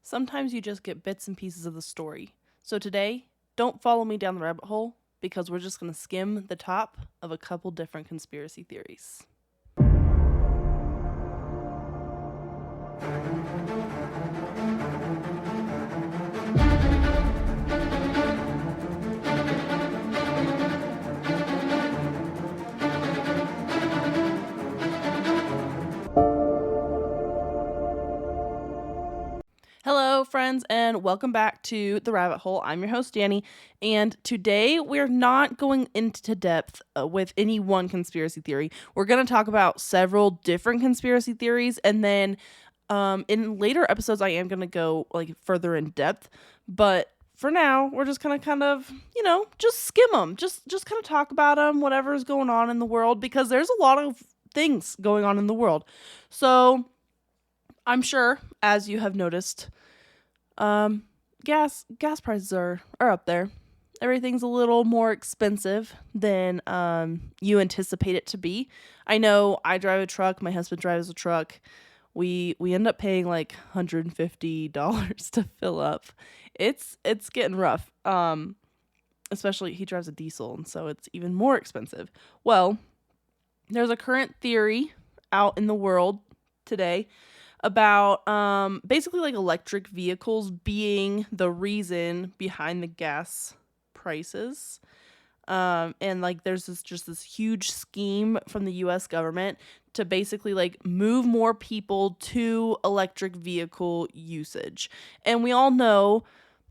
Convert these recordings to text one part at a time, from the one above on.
Sometimes you just get bits and pieces of the story. So today, don't follow me down the rabbit hole because we're just going to skim the top of a couple different conspiracy theories. Hello, friends, and welcome back to The Rabbit Hole. I'm your host, Dani, and today we're not going into depth with any one conspiracy theory. We're going to talk about several different conspiracy theories, and then in later episodes, I am going to go further in depth, but for now, we're just going to kind of, just skim them, just kind of talk about them, whatever's going on in the world, because there's a lot of things going on in the world. So I'm sure, as you have noticed, gas prices are up there. Everything's a little more expensive than you anticipate it to be. I know I drive a truck. My husband drives a truck. We end up paying like $150 to fill up. It's getting rough. Especially he drives a diesel, and so it's even more expensive. Well, there's a current theory out in the world today about basically like electric vehicles being the reason behind the gas prices. And like there's this huge scheme from the US government to basically like move more people to electric vehicle usage. And we all know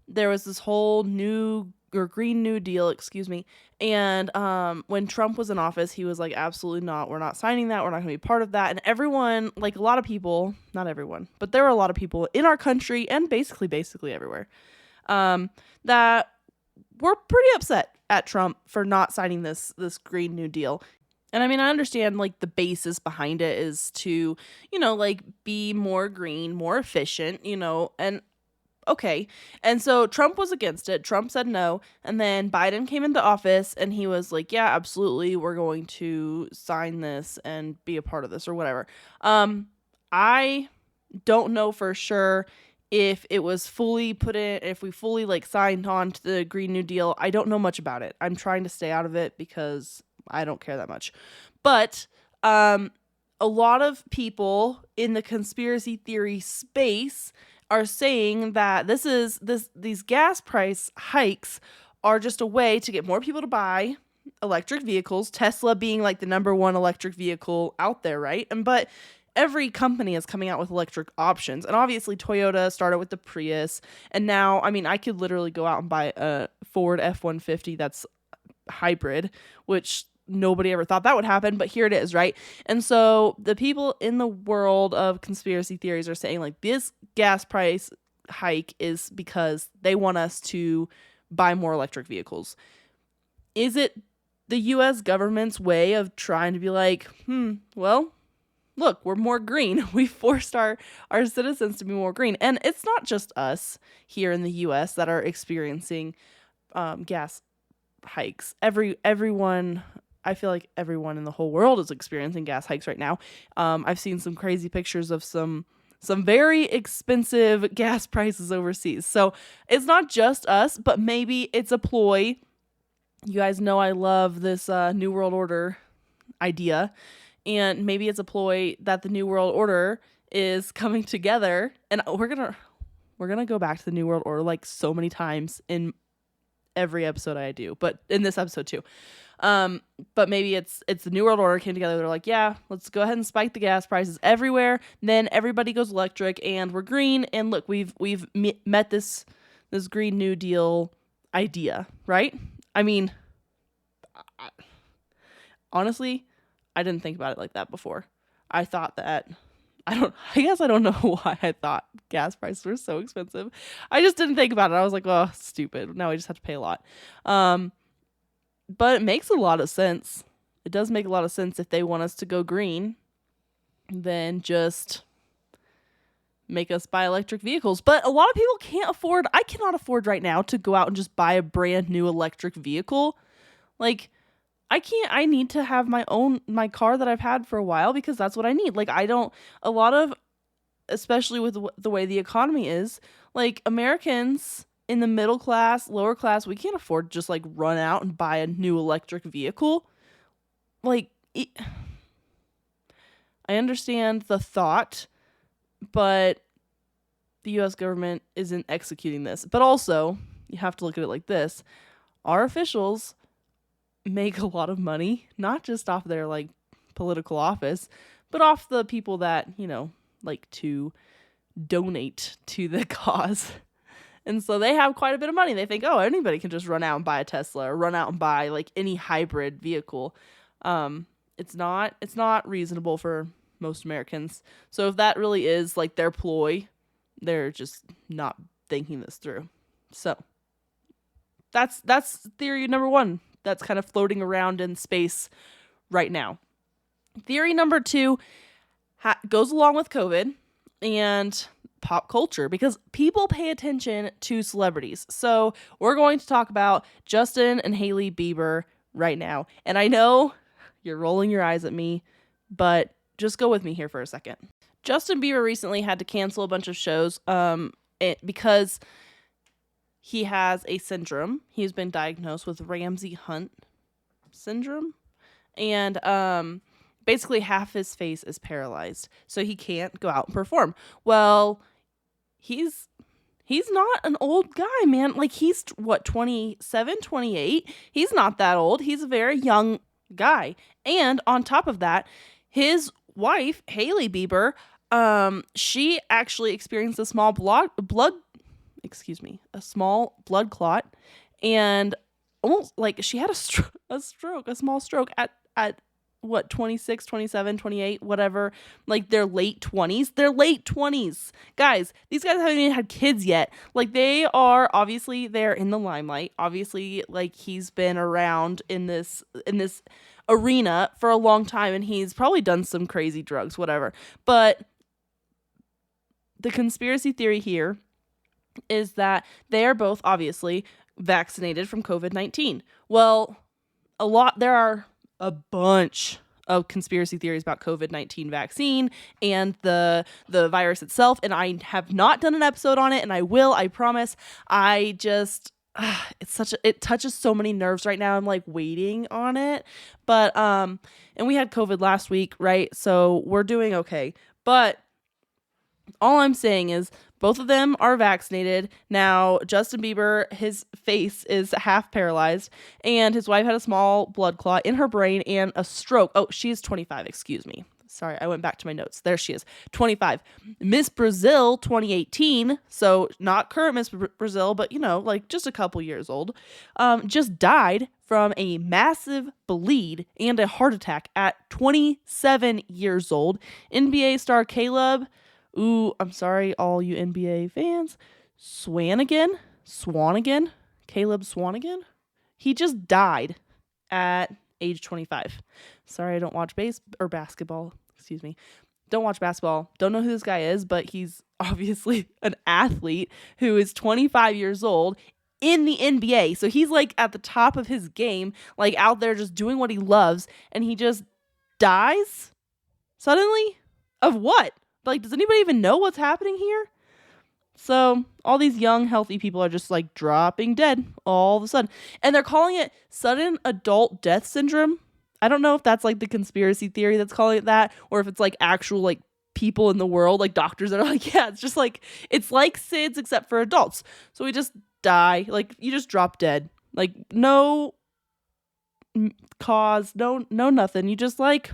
there was this whole Green New Deal, and when Trump was in office, he was like, absolutely not, we're not signing that, we're not going to be part of that. And everyone, like a lot of people, not everyone, but there were a lot of people in our country and basically everywhere, that were pretty upset at Trump for not signing this Green New Deal. And I mean, I understand like the basis behind it is to, be more green, more efficient, and okay. And so Trump was against it. Trump said no. And then Biden came into office and he was like, yeah, absolutely, we're going to sign this and be a part of this or whatever. I don't know for sure if it was fully put in, if we fully like signed on to the Green New Deal. I don't know much about it. I'm trying to stay out of it because I don't care that much. But a lot of people in the conspiracy theory space are saying that these gas price hikes are just a way to get more people to buy electric vehicles, Tesla being like the number one electric vehicle out there, right? But every company is coming out with electric options. And obviously Toyota started with the Prius, and now, I mean, I could literally go out and buy a Ford F-150 that's hybrid, which nobody ever thought that would happen, but here it is, right? And so the people in the world of conspiracy theories are saying like this gas price hike is because they want us to buy more electric vehicles. Is it the US government's way of trying to be like, well, look, we're more green. We forced our citizens to be more green. And it's not just us here in the US that are experiencing gas hikes. Everyone, I feel like everyone in the whole world is experiencing gas hikes right now. I've seen some crazy pictures of some very expensive gas prices overseas. So it's not just us, but maybe it's a ploy. You guys know I love this New World Order idea. And maybe it's a ploy that the New World Order is coming together. And we're gonna go back to the New World Order like so many times in every episode I do, but in this episode too. But maybe it's the New World Order came together. They're like, yeah, let's go ahead and spike the gas prices everywhere. Then everybody goes electric and we're green. And look, we've met this Green New Deal idea, right? I mean, honestly, I didn't think about it like that before. I thought that, I guess I don't know why I thought gas prices were so expensive. I just didn't think about it. I was like, oh, stupid. Now we just have to pay a lot. But it makes a lot of sense. It does make a lot of sense if they want us to go green, then just make us buy electric vehicles. But a lot of people I cannot afford right now to go out and just buy a brand new electric vehicle. Like, I need to have my car that I've had for a while because that's what I need. Like, especially with the way the economy is, Like, Americans in the middle class, lower class, we can't afford to just like run out and buy a new electric vehicle. Like, I understand the thought, but the US government isn't executing this. But also, you have to look at it like this. Our officials make a lot of money, not just off their like political office, but off the people that, like to donate to the cause. And so they have quite a bit of money. They think, oh, anybody can just run out and buy a Tesla or run out and buy like any hybrid vehicle. It's not reasonable for most Americans. So if that really is like their ploy, they're just not thinking this through. So that's theory number 1 that's kind of floating around in space right now. Theory number 2 goes along with COVID and pop culture, because people pay attention to celebrities. So we're going to talk about Justin and Hailey Bieber right now. And I know you're rolling your eyes at me, but just go with me here for a second. Justin Bieber recently had to cancel a bunch of shows because he has a syndrome. He's been diagnosed with Ramsay-Hunt syndrome. And basically half his face is paralyzed, so he can't go out and perform. Well, he's not an old guy, man. Like, he's 27, 28. He's not that old. He's a very young guy. And on top of that, his wife, Hailey Bieber, she actually experienced a small blood clot, and almost like she had a small stroke at what, 26, 27, 28, whatever, like their late 20s. Guys, these guys haven't even had kids yet. Like, they're in the limelight. Obviously, like, he's been around in this arena for a long time, and he's probably done some crazy drugs, whatever. But the conspiracy theory here is that they are both obviously vaccinated from COVID-19. Well, there are a bunch of conspiracy theories about COVID-19 vaccine and the virus itself, and I have not done an episode on it, and I will, I promise. I just it touches so many nerves right now. I'm like waiting on it. But and we had COVID last week, right? So we're doing okay. But all I'm saying is both of them are vaccinated. Now, Justin Bieber, his face is half paralyzed, and his wife had a small blood clot in her brain and a stroke. Oh, she's 25, excuse me. Sorry, I went back to my notes. There she is, 25. Miss Brazil 2018, so not current Miss Brazil, but, like just a couple years old, just died from a massive bleed and a heart attack at 27 years old. NBA star Caleb, I'm sorry, all you NBA fans, Swanigan, Caleb Swanigan, he just died at age 25. Sorry, I don't watch basketball. Excuse me. Don't watch basketball. Don't know who this guy is, but he's obviously an athlete who is 25 years old in the NBA. So he's like at the top of his game, like out there just doing what he loves, and he just dies suddenly? Of what? Like, does anybody even know what's happening here? So all these young, healthy people are just like dropping dead all of a sudden. And they're calling it sudden adult death syndrome. I don't know if that's like the conspiracy theory that's calling it that, or if it's like actual like people in the world, like doctors that are like, yeah, it's just like, it's like SIDS except for adults. So we just die. Like, you just drop dead. Like, no cause, no nothing. You just like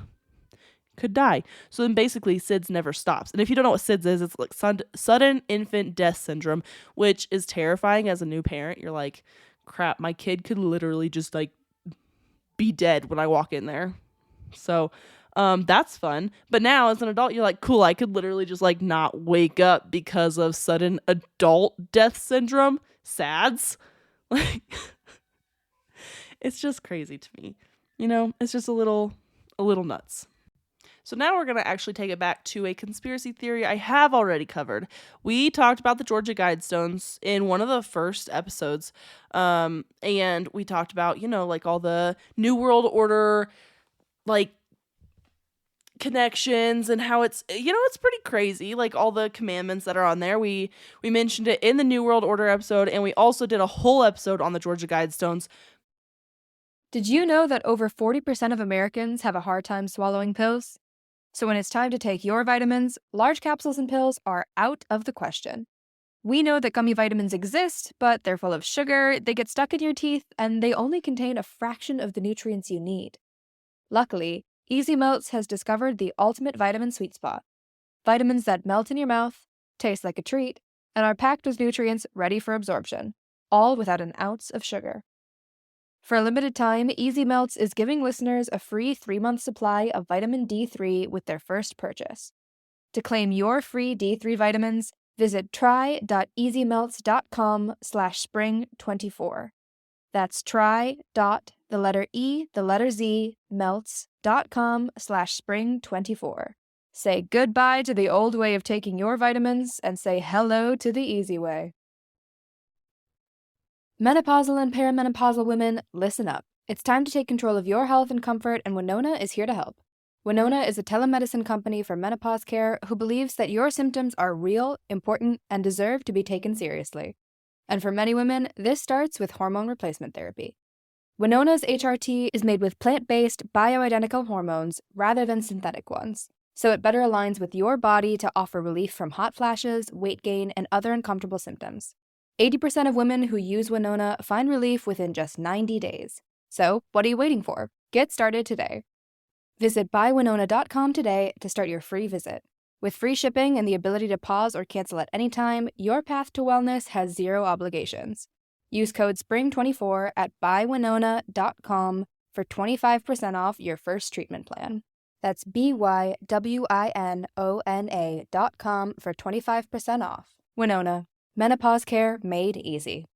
could die. So then basically SIDS never stops. And if you don't know what SIDS is, it's like sudden infant death syndrome, which is terrifying as a new parent. You're like, crap, my kid could literally just like be dead when I walk in there. So that's fun. But now as an adult, you're like, cool, I could literally just like not wake up because of sudden adult death syndrome. SADS. Like, it's just crazy to me. It's just a little nuts. So now we're going to actually take it back to a conspiracy theory I have already covered. We talked about the Georgia Guidestones in one of the first episodes. And we talked about, like all the New World Order, like connections and how it's, it's pretty crazy, like all the commandments that are on there. We mentioned it in the New World Order episode, and we also did a whole episode on the Georgia Guidestones. Did you know that over 40% of Americans have a hard time swallowing pills? So when it's time to take your vitamins, large capsules and pills are out of the question. We know that gummy vitamins exist, but they're full of sugar, they get stuck in your teeth, and they only contain a fraction of the nutrients you need. Luckily, Easy Melts has discovered the ultimate vitamin sweet spot. Vitamins that melt in your mouth, taste like a treat, and are packed with nutrients ready for absorption, all without an ounce of sugar. For a limited time, Easy Melts is giving listeners a free 3-month supply of vitamin D3 with their first purchase. To claim your free D3 vitamins, visit try.easymelts.com/spring24. That's melts.com/spring24. Say goodbye to the old way of taking your vitamins and say hello to the easy way. Menopausal and perimenopausal women, listen up. It's time to take control of your health and comfort, and Winona is here to help. Winona is a telemedicine company for menopause care who believes that your symptoms are real, important, and deserve to be taken seriously. And for many women, this starts with hormone replacement therapy. Winona's HRT is made with plant-based, bioidentical hormones rather than synthetic ones, so it better aligns with your body to offer relief from hot flashes, weight gain, and other uncomfortable symptoms. 80% of women who use Winona find relief within just 90 days. So, what are you waiting for? Get started today. Visit buywinona.com today to start your free visit. With free shipping and the ability to pause or cancel at any time, your path to wellness has zero obligations. Use code SPRING24 at buywinona.com for 25% off your first treatment plan. That's BYWINONA.com for 25% off. Winona. Menopause care made easy.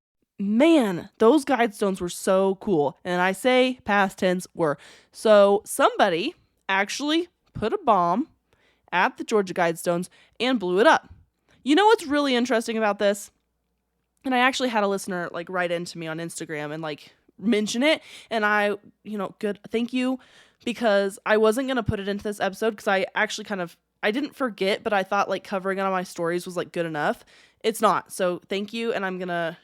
Man, those Guidestones were so cool. And I say past tense were. So somebody actually put a bomb at the Georgia Guidestones and blew it up. You know what's really interesting about this? And I actually had a listener write into me on Instagram and mention it. And I, good, thank you, because I wasn't going to put it into this episode because I actually I didn't forget, but I thought covering it on my stories was good enough. It's not. So thank you. And I'm going to,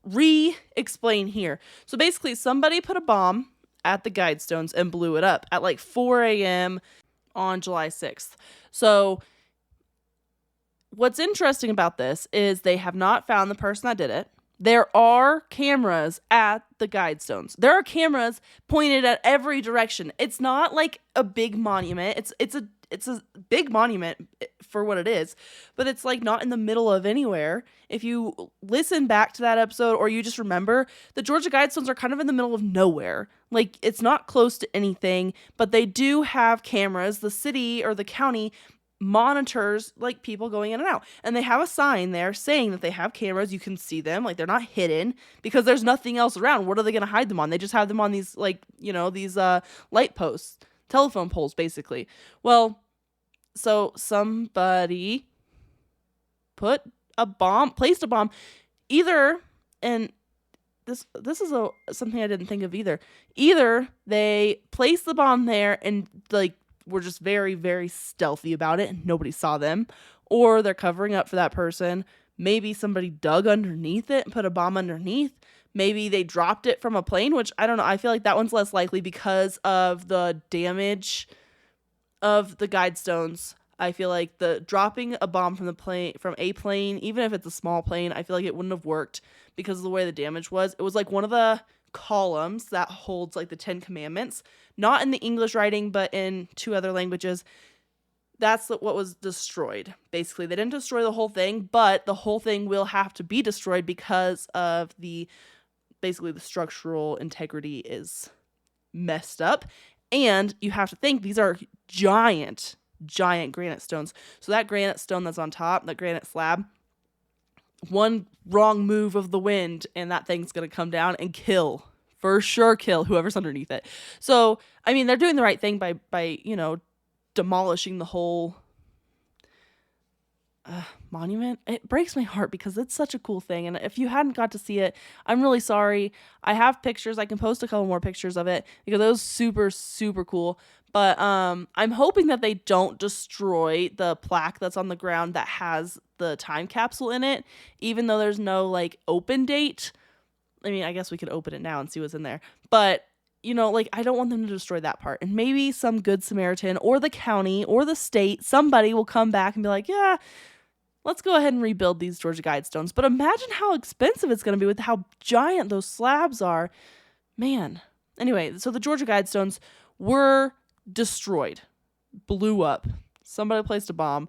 re-explain here. So basically somebody put a bomb at the Guidestones and blew it up at 4 a.m. on July 6th. So what's interesting about this is they have not found the person that did it. There are cameras at the Guidestones. There are cameras pointed at every direction. It's not like a big monument. It's a big monument for what it is, but it's not in the middle of anywhere. If you listen back to that episode or you just remember, the Georgia Guidestones are kind of in the middle of nowhere. It's not close to anything, but they do have cameras. The city or the county monitors people going in and out, and they have a sign there saying that they have cameras. You can see them, they're not hidden because there's nothing else around. What are they going to hide them on? They just have them on these these light posts, telephone poles basically. Well, so somebody placed a bomb either, and this is something I didn't think of either they placed the bomb there and were just very, very stealthy about it and nobody saw them, or they're covering up for that person. Maybe somebody dug underneath it and put a bomb underneath. Maybe they dropped it from a plane, which I don't know. I feel like that one's less likely because of the damage of the Guidestones. I feel like the dropping a bomb from a plane, even if it's a small plane, I feel like it wouldn't have worked because of the way the damage was. It was one of the columns that holds the 10 Commandments, not in the English writing, but in 2 other languages. That's what was destroyed. Basically, they didn't destroy the whole thing, but the whole thing will have to be destroyed because of the structural integrity is messed up. And you have to think these are giant granite stones. So that granite stone that's on top, that granite slab, one wrong move of the wind and that thing's going to come down and kill whoever's underneath it. So, I mean, they're doing the right thing by demolishing the whole monument. It breaks my heart because it's such a cool thing. And if you hadn't got to see it, I'm really sorry. I have pictures. I can post a couple more pictures of it because it was super, super cool. But I'm hoping that they don't destroy the plaque that's on the ground that has the time capsule in it, even though there's no like open date. I mean, I guess we could open it now and see what's in there. But, you know, like, I don't want them to destroy that part. And maybe some good Samaritan or the county or the state, somebody will come back and be like, yeah, let's go ahead and rebuild these Georgia Guidestones. But imagine how expensive it's going to be with how giant those slabs are. Man. Anyway, so the Georgia Guidestones were destroyed, blew up. Somebody placed a bomb.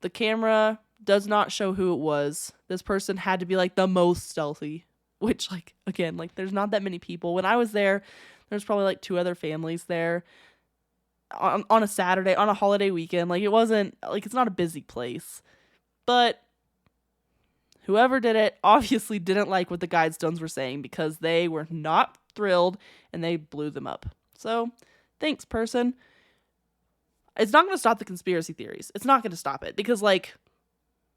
The camera does not show who it was. This person had to be like the most stealthy, which, like, again, like, there's not that many people. When I was there, there's probably like 2 other families there on a Saturday, on a holiday weekend. Like, it wasn't like, it's not a busy place. But whoever did it obviously didn't like what the Guidestones were saying, because they were not thrilled and they blew them up. So thanks, person. It's not going to stop the conspiracy theories. It's not going to stop it, because, like,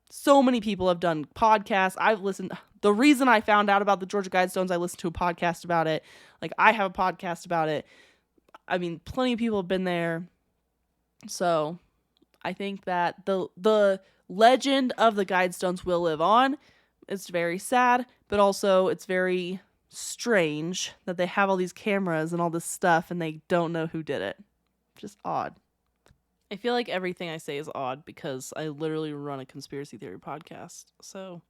so many people have done podcasts. I've listened. The reason I found out about the Georgia Guidestones, I listened to a podcast about it. Like, I have a podcast about it. I mean, plenty of people have been there. So I think that the legend of the Guidestones will live on. It's very sad, but also it's very strange that they have all these cameras and all this stuff and they don't know who did it. Just odd. I feel like everything I say is odd because I literally run a conspiracy theory podcast. So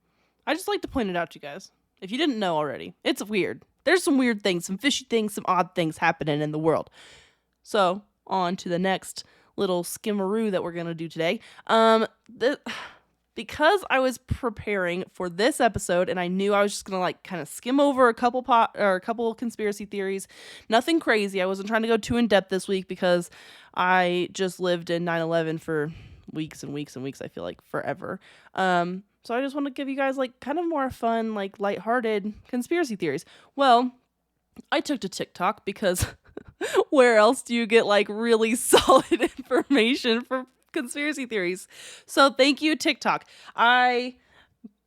I just like to point it out to you guys. If you didn't know already, it's weird. There's some weird things, some fishy things, some odd things happening in the world. So on to the next little skimmaroo that we're going to do today. Because I was preparing for this episode and I knew I was just going to like kind of skim over a couple conspiracy theories, nothing crazy. I wasn't trying to go too in depth this week because I just lived in 9/11 for weeks and weeks and weeks. I feel like forever. So I just want to give you guys like kind of more fun, like lighthearted conspiracy theories. Well, I took to TikTok because where else do you get like really solid information for conspiracy theories? So thank you, TikTok. I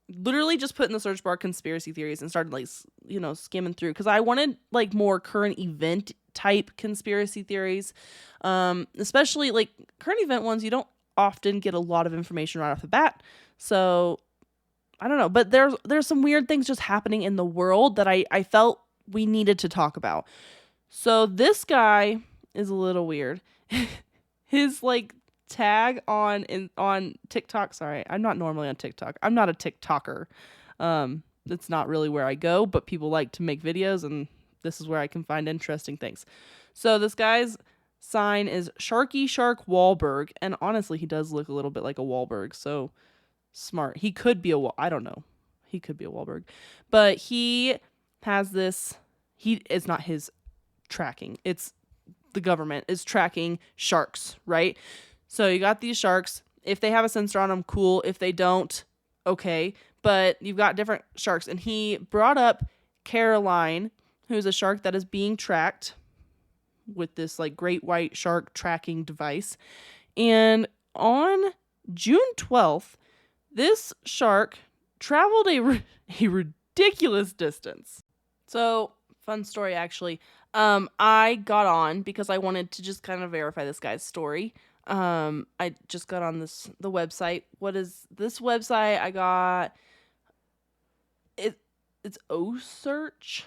literally just put in the search bar conspiracy theories and started like, you know, skimming through because I wanted like more current event type conspiracy theories. Especially like current event ones, you don't often get a lot of information right off the bat. So I don't know, but there's some weird things just happening in the world that I felt we needed to talk about. So this guy is a little weird. His like tag on TikTok. Sorry, I'm not normally on TikTok. I'm not a TikToker. It's not really where I go, but people like to make videos, and this is where I can find interesting things. So this guy's sign is Sharky Shark Wahlberg, and honestly, he does look a little bit like a Wahlberg. So smart. He could be I don't know. He could be a Wahlberg, but he has this. It's not his tracking. It's the government is tracking sharks, right? So you got these sharks. If they have a sensor on them, cool. If they don't, okay. But you've got different sharks. And he brought up Caroline, who's a shark that is being tracked with this like great white shark tracking device. And on June 12th, this shark traveled a ridiculous distance. So, fun story actually. I got on because I wanted to just kind of verify this guy's story. I just got on the website. What is this website? I got it. It's OCearch,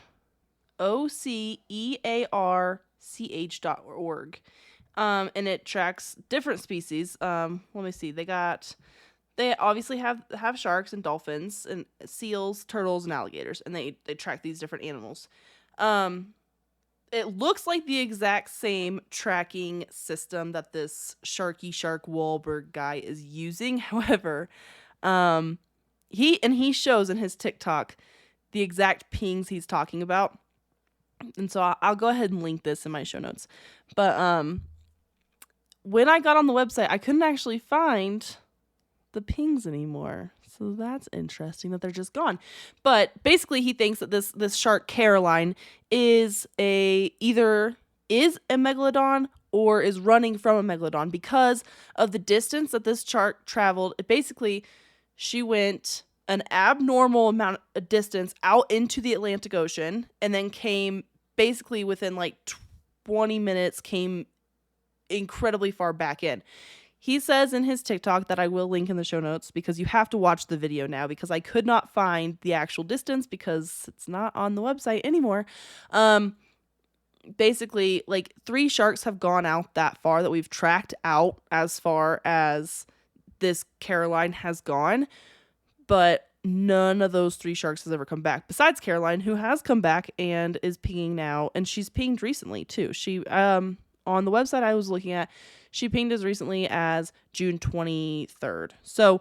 OCEARCH.org. And it tracks different species. Let me see. They obviously have sharks and dolphins and seals, turtles, and alligators, and they track these different animals. It looks like the exact same tracking system that this Sharky Shark Wahlberg guy is using. However, he shows in his TikTok the exact pings he's talking about. And so I'll go ahead and link this in my show notes. But when I got on the website, I couldn't actually find the pings anymore. So that's interesting that they're just gone. But basically he thinks that this shark Caroline is either a megalodon or is running from a megalodon because of the distance that this shark traveled. She went an abnormal amount of distance out into the Atlantic Ocean and then came basically within like 20 minutes came incredibly far back in. He says in his TikTok that I will link in the show notes because you have to watch the video now because I could not find the actual distance because it's not on the website anymore. Basically, like 3 sharks have gone out that far that we've tracked out as far as this Caroline has gone, but none of those 3 sharks has ever come back besides Caroline, who has come back and is peeing now, and she's pinged recently too. She on the website I was looking at, she pinged as recently as June 23rd. So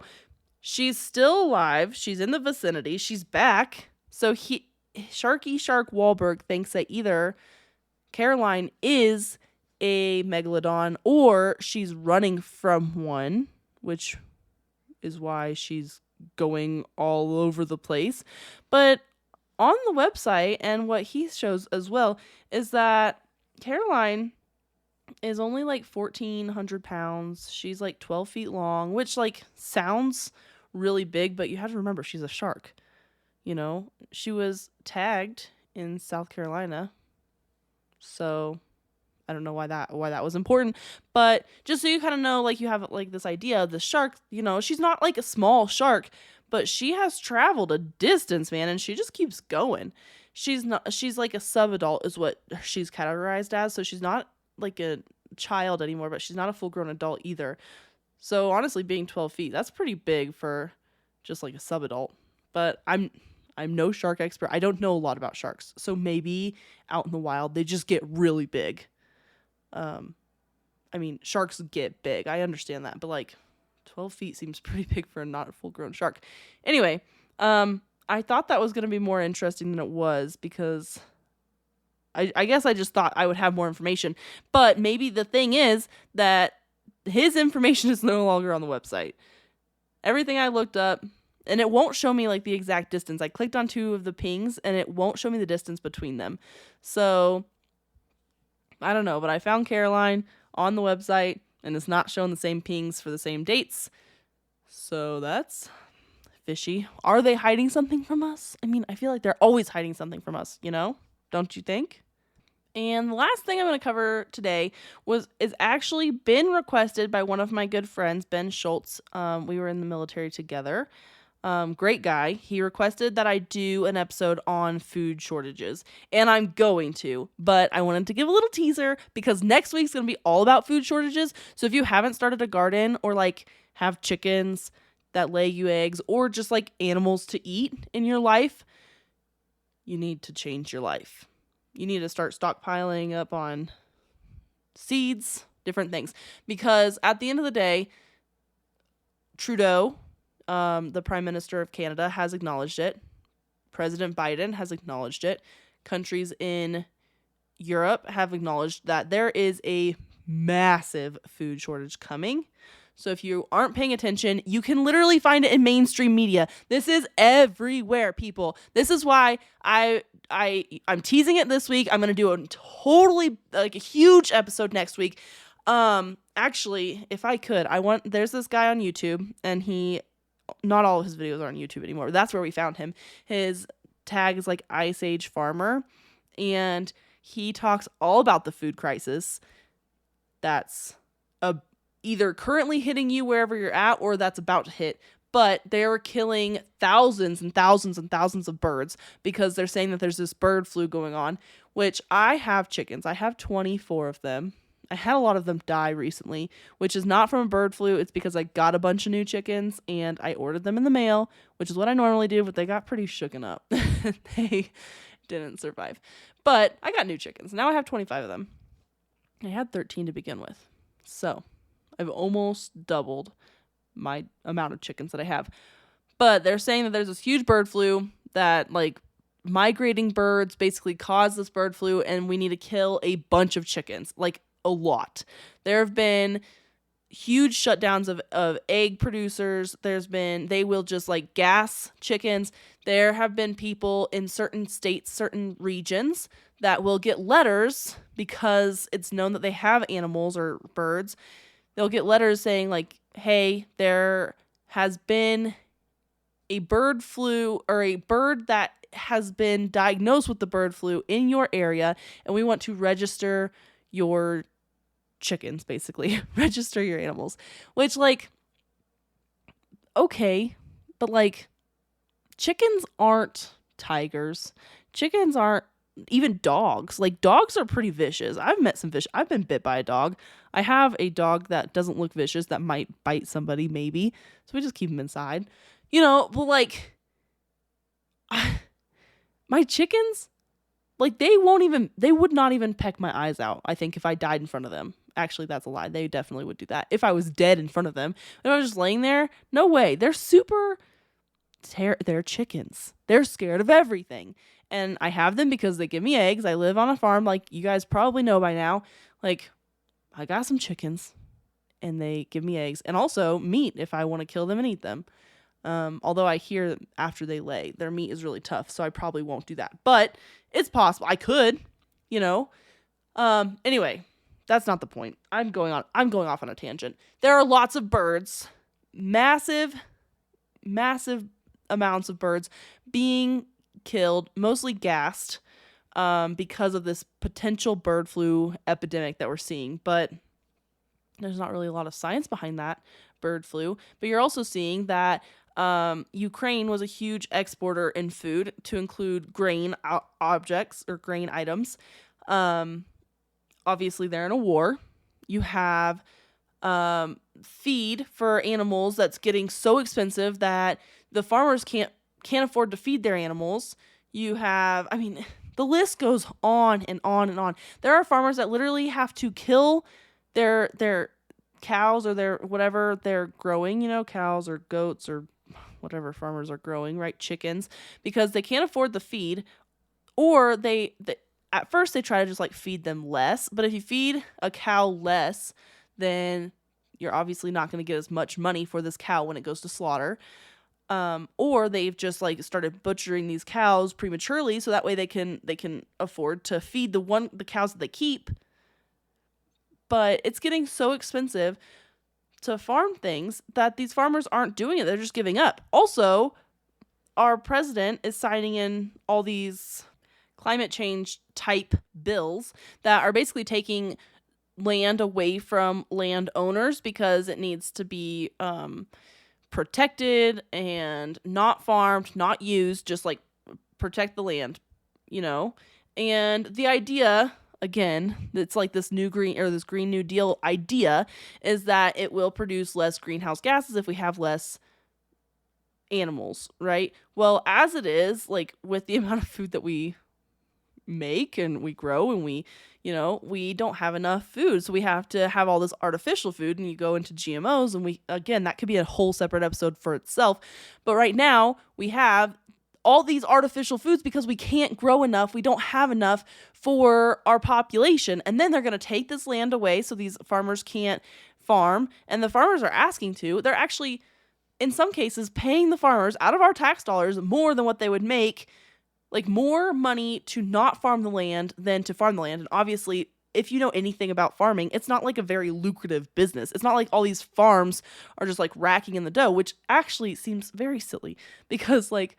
she's still alive. She's in the vicinity. She's back. So Sharky Shark Wahlberg thinks that either Caroline is a megalodon or she's running from one, which is why she's going all over the place. But on the website, and what he shows as well, is that Caroline is only like 1,400 pounds. She's like 12 feet long, which like sounds really big, but you have to remember she's a shark. You know, she was tagged in South Carolina. So I don't know why that was important, but just so you kind of know, like you have like this idea of the shark, you know, she's not like a small shark, but she has traveled a distance, man, and she just keeps going. She's like a subadult is what she's categorized as, so she's not like a child anymore, but she's not a full-grown adult either. So honestly, being 12 feet, that's pretty big for just like a subadult. But I'm no shark expert. I don't know a lot about sharks. So maybe out in the wild they just get really big. I mean, sharks get big. I understand that, but like 12 feet seems pretty big for a not full-grown shark. Anyway, I thought that was going to be more interesting than it was because I guess I just thought I would have more information. But maybe the thing is that his information is no longer on the website. Everything I looked up, and it won't show me like the exact distance. I clicked on 2 of the pings, and it won't show me the distance between them. So I don't know, but I found Caroline on the website, and it's not showing the same pings for the same dates. So that's fishy. Are they hiding something from us? I mean, I feel like they're always hiding something from us, you know? Don't you think? And the last thing I'm going to cover today is actually been requested by one of my good friends, Ben Schultz. We were in the military together. Great guy. He requested that I do an episode on food shortages, and I'm going to, but I wanted to give a little teaser because next week's going to be all about food shortages. So if you haven't started a garden or like have chickens that lay you eggs or just like animals to eat in your life, you need to change your life. You need to start stockpiling up on seeds, different things, because at the end of the day, Trudeau, the Prime Minister of Canada, has acknowledged it. President Biden has acknowledged it. Countries in Europe have acknowledged that there is a massive food shortage coming. So if you aren't paying attention, you can literally find it in mainstream media. This is everywhere, people. This is why I'm teasing it this week. I'm going to do a totally like a huge episode next week. Actually, if I could, there's this guy on YouTube, and not all of his videos are on YouTube anymore. But that's where we found him. His tag is like Ice Age Farmer, and he talks all about the food crisis that's either currently hitting you wherever you're at or that's about to hit. But they're killing thousands and thousands and thousands of birds because they're saying that there's this bird flu going on, which I have chickens. I have 24 of them. I had a lot of them die recently, which is not from a bird flu. It's because I got a bunch of new chickens and I ordered them in the mail, which is what I normally do, but they got pretty shooken up. They didn't survive. But I got new chickens. Now I have 25 of them. I had 13 to begin with. So I've almost doubled my amount of chickens that I have. But they're saying that there's this huge bird flu that like migrating birds basically cause this bird flu, and we need to kill a bunch of chickens, like a lot. There have been huge shutdowns of egg producers. They will just like gas chickens. There have been people in certain states, certain regions that will get letters because it's known that they have animals or birds. They'll get letters saying like, hey, there has been a bird flu or a bird that has been diagnosed with the bird flu in your area, and we want to register your chickens, basically. Register your animals. Which, like, okay, but like, chickens aren't tigers. Chickens aren't even dogs. Like, dogs are pretty vicious. I've met some fish. I've been bit by a dog. I have a dog that doesn't look vicious that might bite somebody, maybe. So we just keep him inside. But like, my chickens, like, they would not even peck my eyes out, I think, if I died in front of them. Actually, that's a lie. They definitely would do that. If I was dead in front of them, and I was just laying there, no way. They're they're chickens. They're scared of everything. And I have them because they give me eggs. I live on a farm, like you guys probably know by now. Like, I got some chickens, and they give me eggs. And also meat if I want to kill them and eat them. Although I hear after they lay, their meat is really tough, so I probably won't do that. But it's possible. I could, you know. Anyway, that's not the point. I'm going off on a tangent. There are lots of birds, massive amounts of birds being killed, mostly gassed, because of this potential bird flu epidemic that we're seeing. But there's not really a lot of science behind that bird flu. But you're also seeing that Ukraine was a huge exporter in food, to include grain objects or grain items. Obviously, they're in a war. You have feed for animals that's getting so expensive that the farmers can't afford to feed their animals. You have, I mean, the list goes on and on and on. There are farmers that literally have to kill their cows or their whatever they're growing, cows or goats or whatever farmers are growing, right? Chickens, because they can't afford the feed, or they at first they try to just like feed them less. But if you feed a cow less, then you're obviously not going to get as much money for this cow when it goes to slaughter. Or they've just like started butchering these cows prematurely, so that way they can afford to feed the cows that they keep. But it's getting so expensive to farm things that these farmers aren't doing it. They're just giving up. Also, our president is signing in all these climate change type bills that are basically taking land away from landowners because it needs to be protected and not farmed, not used, just like protect the land, And the idea, again, it's like this this Green New Deal idea, is that it will produce less greenhouse gases if we have less animals, right? Well, as it is, like with the amount of food that we make and we grow and we don't have enough food, so we have to have all this artificial food, and you go into GMOs, and that could be a whole separate episode for itself. But right now we have all these artificial foods because we can't grow enough, we don't have enough for our population, and then they're going to take this land away so these farmers can't farm, and the farmers are asking to. They're actually, in some cases, paying the farmers out of our tax dollars more than what they would make, like more money to not farm the land than to farm the land. And obviously, if you know anything about farming, it's not like a very lucrative business. It's not like all these farms are just like racking in the dough, which actually seems very silly because like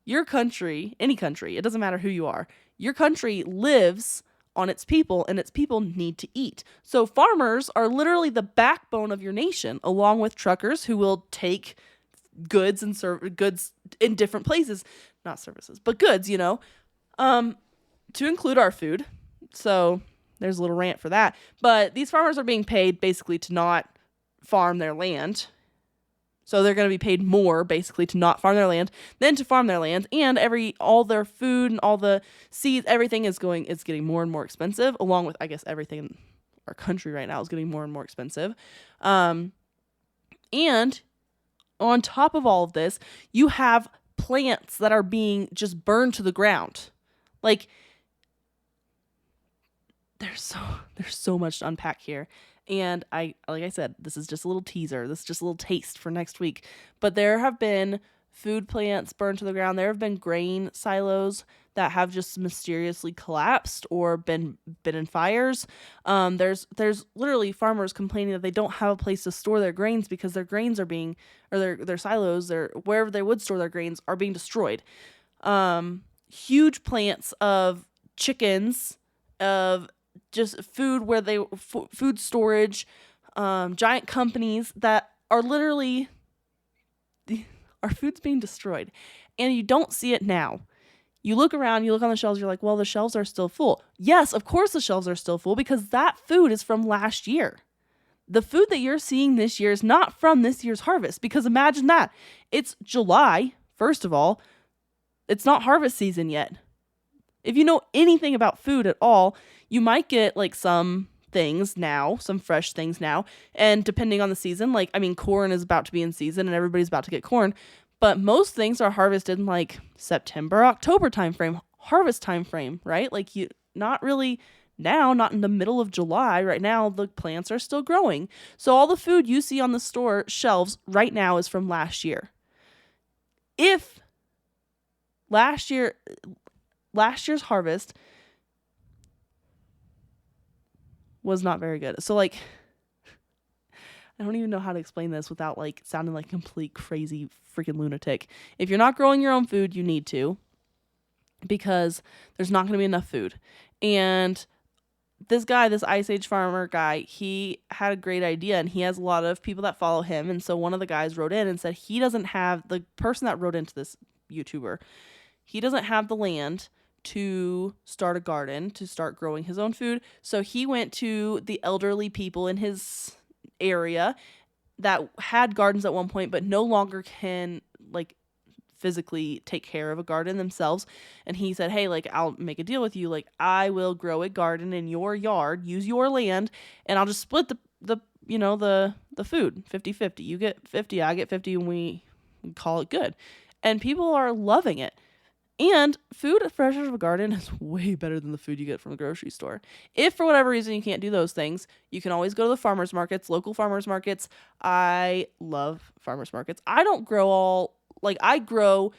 your country, any country, it doesn't matter who you are, your country lives on its people, and its people need to eat. So farmers are literally the backbone of your nation, along with truckers who will take goods and goods in different places, not services, but goods, to include our food. So there's a little rant for that. But these farmers are being paid basically to not farm their land. So they're going to be paid more basically to not farm their land than to farm their land. And all their food and all the seeds, everything it's getting more and more expensive, along with, I guess, everything in our country right now is getting more and more expensive. And on top of all of this, you have plants that are being just burned to the ground. Like, there's so much to unpack here. And like I said, this is just a little teaser. This is just a little taste for next week. But there have been food plants burned to the ground. There have been grain silos that have just mysteriously collapsed or been in fires. There's literally farmers complaining that they don't have a place to store their grains because their grains are being, or their silos, or wherever they would store their grains, are being destroyed. Huge plants of chickens, of just food where food storage, giant companies that are literally our food's being destroyed, and you don't see it now. You look around, you look on the shelves, you're like, well, the shelves are still full. Yes, of course the shelves are still full because that food is from last year. The food that you're seeing this year is not from this year's harvest, because imagine that. It's July, first of all. It's not harvest season yet. If you know anything about food at all, you might get like some things now, some fresh things now. And depending on the season, like, I mean, corn is about to be in season and everybody's about to get corn. But most things are harvested in like September, October timeframe, harvest timeframe, right? Like you, not really now, not in the middle of July. Right now, the plants are still growing. So all the food you see on the store shelves right now is from last year. If last year's harvest was not very good. So like, I don't even know how to explain this without like sounding like a complete crazy freaking lunatic. If you're not growing your own food, you need to, because there's not going to be enough food. And this guy, this Ice Age farmer guy, he had a great idea, and he has a lot of people that follow him. And so one of the guys wrote in and said he doesn't have, the person that wrote into this YouTuber, he doesn't have the land to start a garden, to start growing his own food. So he went to the elderly people in his area that had gardens at one point but no longer can like physically take care of a garden themselves, and he said, hey, like, I'll make a deal with you, like, I will grow a garden in your yard, use your land, and I'll just split the food 50-50. You get 50, I get 50, and we call it good. And people are loving it. And food fresh out of a garden is way better than the food you get from the grocery store. If for whatever reason you can't do those things, you can always go to the farmers markets, local farmers markets. I love farmers markets. I don't grow I grow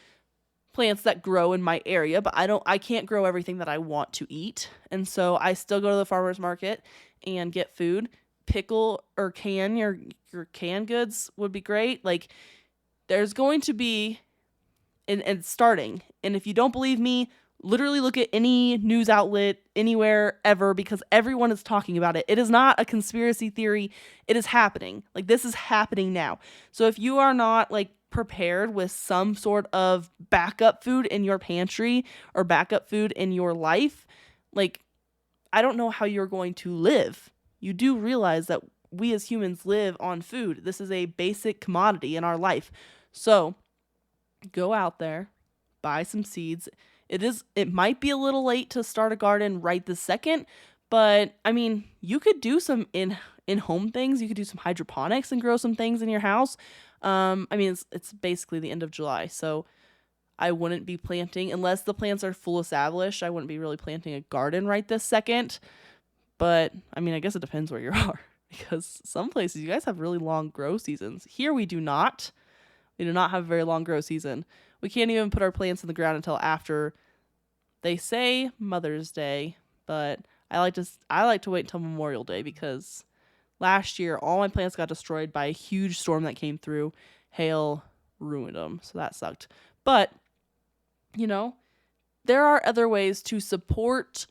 plants that grow in my area, but I can't grow everything that I want to eat. And so I still go to the farmers market and get food. Pickle or can your canned goods would be great. Like, there's going to be and starting. And if you don't believe me, literally look at any news outlet anywhere ever, because everyone is talking about it. It is not a conspiracy theory. It is happening. Like, this is happening now. So if you are not like prepared with some sort of backup food in your pantry or backup food in your life, like, I don't know how you're going to live. You do realize that we as humans live on food. This is a basic commodity in our life. So go out there, buy some seeds. It might be a little late to start a garden right this second, but I mean, you could do some in-home things. You could do some hydroponics and grow some things in your house. I mean, it's basically the end of July, so I wouldn't be planting, unless the plants are full established, I wouldn't be really planting a garden right this second. But I mean, I guess it depends where you are, because some places you guys have really long grow seasons. Here we do not. We do not have a very long grow season. We can't even put our plants in the ground until after, they say, Mother's Day, but I like to wait until Memorial Day, because last year all my plants got destroyed by a huge storm that came through. Hail ruined them, so that sucked. But, you know, there are other ways to support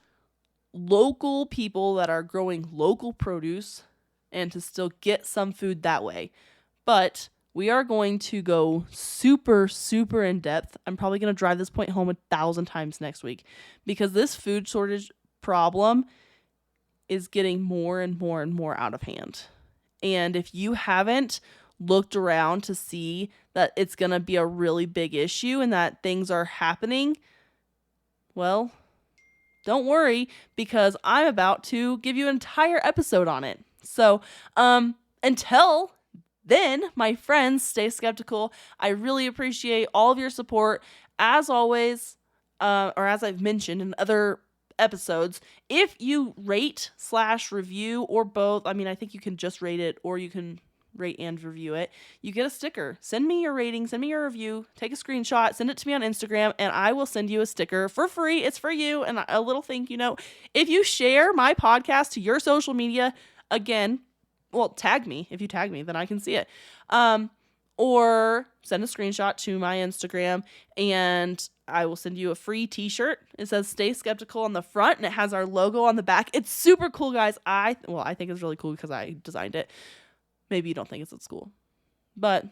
local people that are growing local produce and to still get some food that way. But we are going to go super, super in depth. I'm probably going to drive this point home 1,000 times next week, because this food shortage problem is getting more and more and more out of hand. And if you haven't looked around to see that it's going to be a really big issue and that things are happening, well, don't worry, because I'm about to give you an entire episode on it. So, until then, my friends, stay skeptical. I really appreciate all of your support. As always, or as I've mentioned in other episodes, if you rate/review or both, I mean, I think you can just rate it, or you can rate and review it, you get a sticker. Send me your rating, send me your review, take a screenshot, send it to me on Instagram, and I will send you a sticker for free. It's for you, and a little thank you note. If you share my podcast to your social media, again, well, tag me. If you tag me, then I can see it. or send a screenshot to my Instagram and I will send you a free t-shirt. It says Stay Skeptical on the front and it has our logo on the back. It's super cool, guys. I think it's really cool because I designed it. Maybe you don't think it's cool, but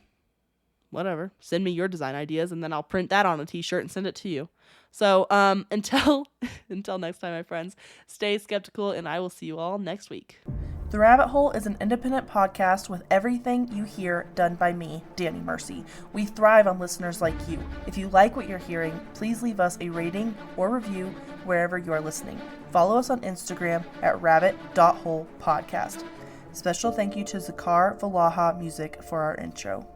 whatever. Send me your design ideas and then I'll print that on a t-shirt and send it to you. So until next time, my friends, stay skeptical and I will see you all next week. The Rabbit Hole is an independent podcast with everything you hear done by me, Dani Mercy. We thrive on listeners like you. If you like what you're hearing, please leave us a rating or review wherever you are listening. Follow us on Instagram at rabbit.holepodcast. Special thank you to Zakar Valaha Music for our intro.